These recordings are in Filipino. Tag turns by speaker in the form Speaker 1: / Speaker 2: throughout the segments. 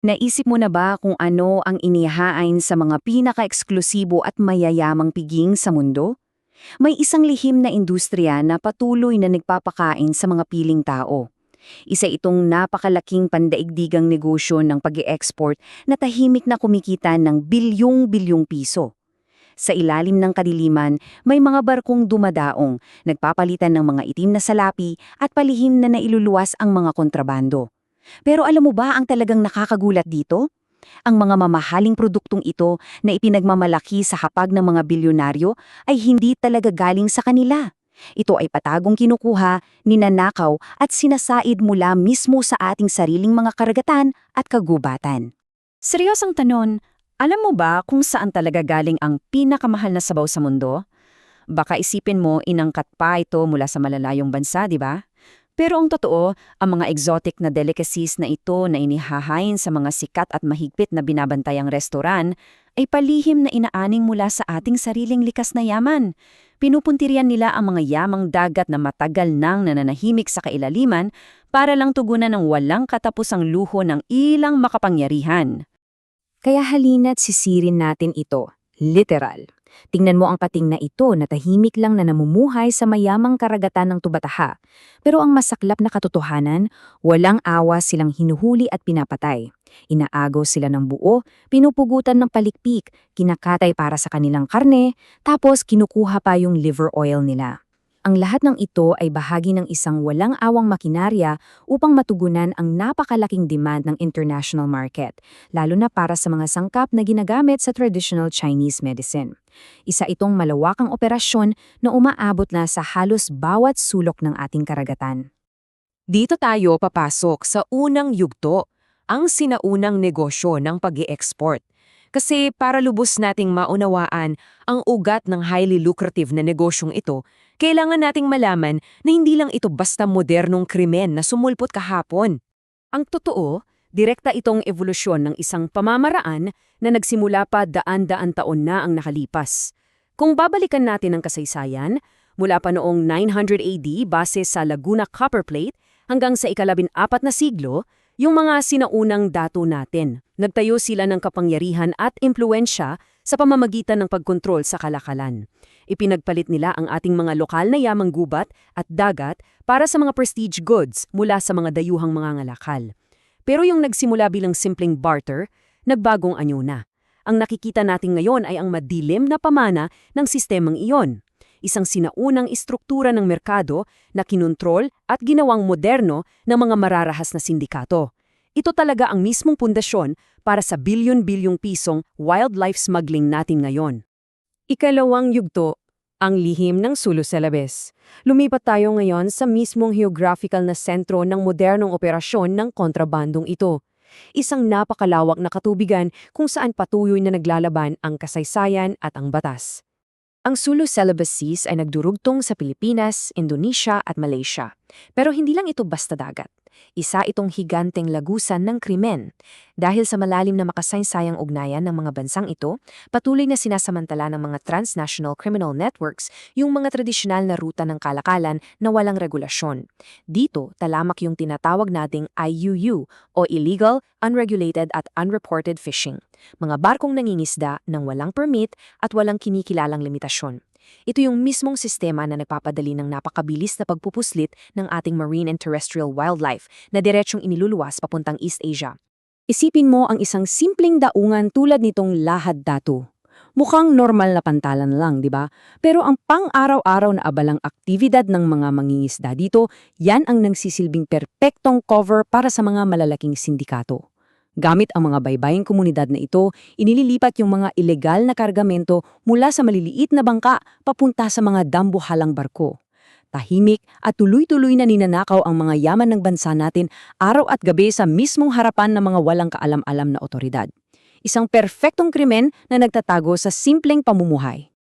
Speaker 1: Naisip mo na ba kung ano ang inihain sa mga pinaka-eksklusibo at mayayamang piging sa mundo? May isang lihim na industriya na patuloy na nagpapakain sa mga piling tao. Isa itong napakalaking pandaigdigang negosyo ng pag-e-export na tahimik na kumikita ng bilyong-bilyong piso. Sa ilalim ng kadiliman, may mga barkong dumadaong, nagpapalitan ng mga itim na salapi at palihim na nailuluwas ang mga kontrabando. Pero alam mo ba ang talagang nakakagulat dito? Ang mga mamahaling produktong ito na ipinagmamalaki sa hapag ng mga bilyonaryo ay hindi talaga galing sa kanila. Ito ay patagong kinukuha, ninanakaw at sinasaid mula mismo sa ating sariling mga karagatan at kagubatan.
Speaker 2: Seryosang tanong, alam mo ba kung saan talaga galing ang pinakamahal na sabaw sa mundo? Baka isipin mo inangkat pa ito mula sa malalayong bansa, di ba? Pero ang totoo, ang mga exotic na delicacies na ito na inihahain sa mga sikat at mahigpit na binabantayang restoran ay palihim na inaaning mula sa ating sariling likas na yaman. Pinupuntirian nila ang mga yamang dagat na matagal nang nananahimik sa kailaliman para lang tugunan ng walang katapusang luho ng ilang makapangyarihan.
Speaker 1: Kaya halina't sisirin natin ito, literal. Tingnan mo ang pating na ito na tahimik lang na namumuhay sa mayamang karagatan ng Tubataha. Pero ang masaklap na katotohanan, walang awa silang hinuhuli at pinapatay. Inaagaw sila ng buo, pinupugutan ng palikpik, kinakatay para sa kanilang karne, tapos kinukuha pa yung liver oil nila. Ang lahat ng ito ay bahagi ng isang walang awang makinarya upang matugunan ang napakalaking demand ng international market, lalo na para sa mga sangkap na ginagamit sa traditional Chinese medicine. Isa itong malawakang operasyon na umaabot na sa halos bawat sulok ng ating karagatan.
Speaker 3: Dito tayo papasok sa unang yugto, ang sinaunang negosyo ng pag-i-export. Kasi para lubos nating maunawaan ang ugat ng highly lucrative na negosyong ito, kailangan nating malaman na hindi lang ito basta modernong krimen na sumulpot kahapon. Ang totoo, direkta itong evolusyon ng isang pamamaraan na nagsimula pa daan-daan taon na ang nakalipas. Kung babalikan natin ang kasaysayan, mula pa noong 900 AD base sa Laguna Copperplate hanggang sa ika-14 na siglo, yung mga sinaunang dato natin. Nagtayo sila ng kapangyarihan at impluensya sa pamamagitan ng pagkontrol sa kalakalan. Ipinagpalit nila ang ating mga lokal na yamang gubat at dagat para sa mga prestige goods mula sa mga dayuhang mga ngalakal. Pero yung nagsimula bilang simpleng barter, nagbagong anyo na. Ang nakikita natin ngayon ay ang madilim na pamana ng sistemang iyon. Isang sinaunang istruktura ng merkado na kinontrol at ginawang moderno ng mga mararahas na sindikato. Ito talaga ang mismong pundasyon para sa bilyon-bilyong pisong wildlife smuggling natin ngayon. Ikalawang yugto, ang lihim ng Sulu Celebes. Lumipat tayo ngayon sa mismong geographical na sentro ng modernong operasyon ng kontrabandong ito. Isang napakalawak na katubigan kung saan patuloy na naglalaban ang kasaysayan at ang batas. Ang Sulu Celebes Seas ay nagdurugtong sa Pilipinas, Indonesia at Malaysia. Pero hindi lang ito basta dagat. Isa itong higanteng lagusan ng krimen. Dahil sa malalim na makasaysayang ugnayan ng mga bansang ito, patuloy na sinasamantala ng mga transnational criminal networks yung mga tradisyonal na ruta ng kalakalan na walang regulasyon. Dito, talamak yung tinatawag nating IUU o Illegal, Unregulated at Unreported Fishing. Mga barkong nangingisda ng walang permit at walang kinikilalang limitasyon. Ito yung mismong sistema na nagpapadali ng napakabilis na pagpupuslit ng ating marine and terrestrial wildlife na diretsyong iniluluwas papuntang East Asia. Isipin mo ang isang simpleng daungan tulad nitong Lahad Datu. Mukhang normal na pantalan lang, di ba? Pero ang pang-araw-araw na abalang aktibidad ng mga mangingisda dito, yan ang nagsisilbing perpektong cover para sa mga malalaking sindikato. Gamit ang mga baybaying komunidad na ito, inililipat yung mga ilegal na kargamento mula sa maliliit na bangka papunta sa mga dambuhalang barko. Tahimik at tuloy-tuloy na ninanakaw ang mga yaman ng bansa natin araw at gabi sa mismong harapan ng mga walang kaalam-alam na otoridad. Isang perpektong krimen na nagtatago sa simpleng pamumuhay.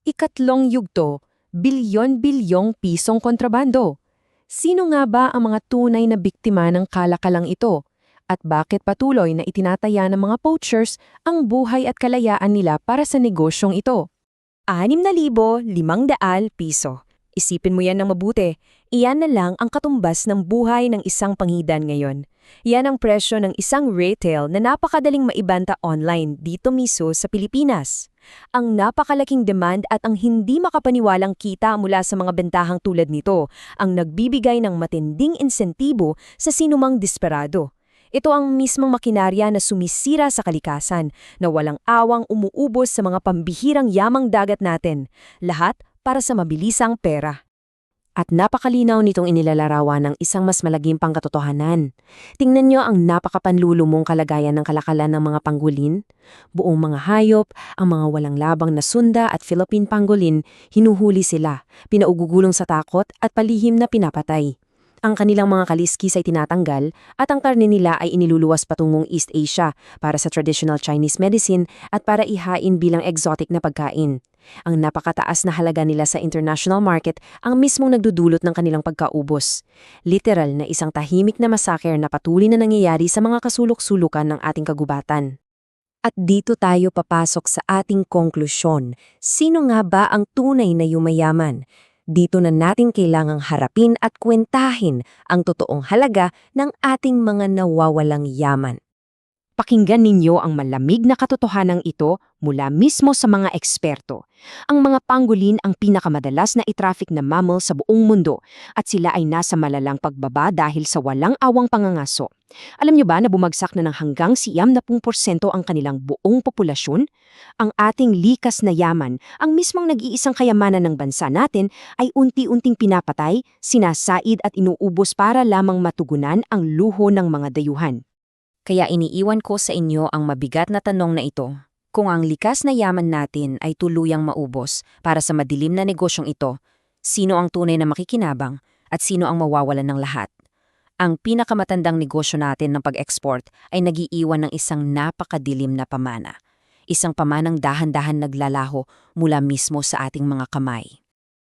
Speaker 3: Ikatlong yugto, bilyon-bilyong pisong kontrabando. Sino nga ba ang mga tunay na biktima ng kalakalang ito? At bakit patuloy na itinataya ng mga poachers ang buhay at kalayaan nila para sa negosyong ito? 6,500 piso. Isipin mo yan ng mabuti.
Speaker 2: Iyan na lang ang katumbas ng buhay ng isang panghidan ngayon. Yan ang presyo ng isang retail na napakadaling maibenta online dito mismo sa Pilipinas. Ang napakalaking demand at ang hindi makapaniwalang kita mula sa mga bentahang tulad nito ang nagbibigay ng matinding insentibo sa sinumang desperado. Ito ang mismong makinarya na sumisira sa kalikasan, na walang awang umuubos sa mga pambihirang yamang dagat natin, lahat para sa mabilisang pera.
Speaker 3: At napakalinaw nitong inilalarawan ng isang mas malagim pang katotohanan. Tingnan nyo ang napakapanlulumong kalagayan ng kalakalan ng mga pangolin. Buong mga hayop, ang mga walang labang na sunda at Philippine pangolin, hinuhuli sila, pinaugugulong sa takot at palihim na pinapatay. Ang kanilang mga kaliskis ay tinatanggal at ang karne nila ay iniluluwas patungong East Asia para sa traditional Chinese medicine at para ihain bilang exotic na pagkain. Ang napakataas na halaga nila sa international market ang mismong nagdudulot ng kanilang pagkaubos. Literal na isang tahimik na massacre na patuloy na nangyayari sa mga kasulok-sulukan ng ating kagubatan.
Speaker 1: At dito tayo papasok sa ating konklusyon. Sino nga ba ang tunay na yumayaman? Dito na natin kailangang harapin at kwentahin ang totoong halaga ng ating mga nawawalang yaman.
Speaker 3: Pakinggan ninyo ang malamig na katotohanan ito mula mismo sa mga eksperto. Ang mga pangolin ang pinakamadalas na i-traffic na mammal sa buong mundo at sila ay nasa malalang pagbaba dahil sa walang awang pangangaso. Alam niyo ba na bumagsak na ng hanggang 90% ang kanilang buong populasyon? Ang ating likas na yaman, ang mismong nag-iisang kayamanan ng bansa natin, ay unti-unting pinapatay, sinasaid at inuubos para lamang matugunan ang luho ng mga dayuhan.
Speaker 1: Kaya iniiwan ko sa inyo ang mabigat na tanong na ito. Kung ang likas na yaman natin ay tuluyang maubos para sa madilim na negosyong ito, sino ang tunay na makikinabang at sino ang mawawalan ng lahat? Ang pinakamatandang negosyo natin ng pag-export ay nagiiwan ng isang napakadilim na pamana. Isang pamanang dahan-dahan naglalaho mula mismo sa ating mga kamay.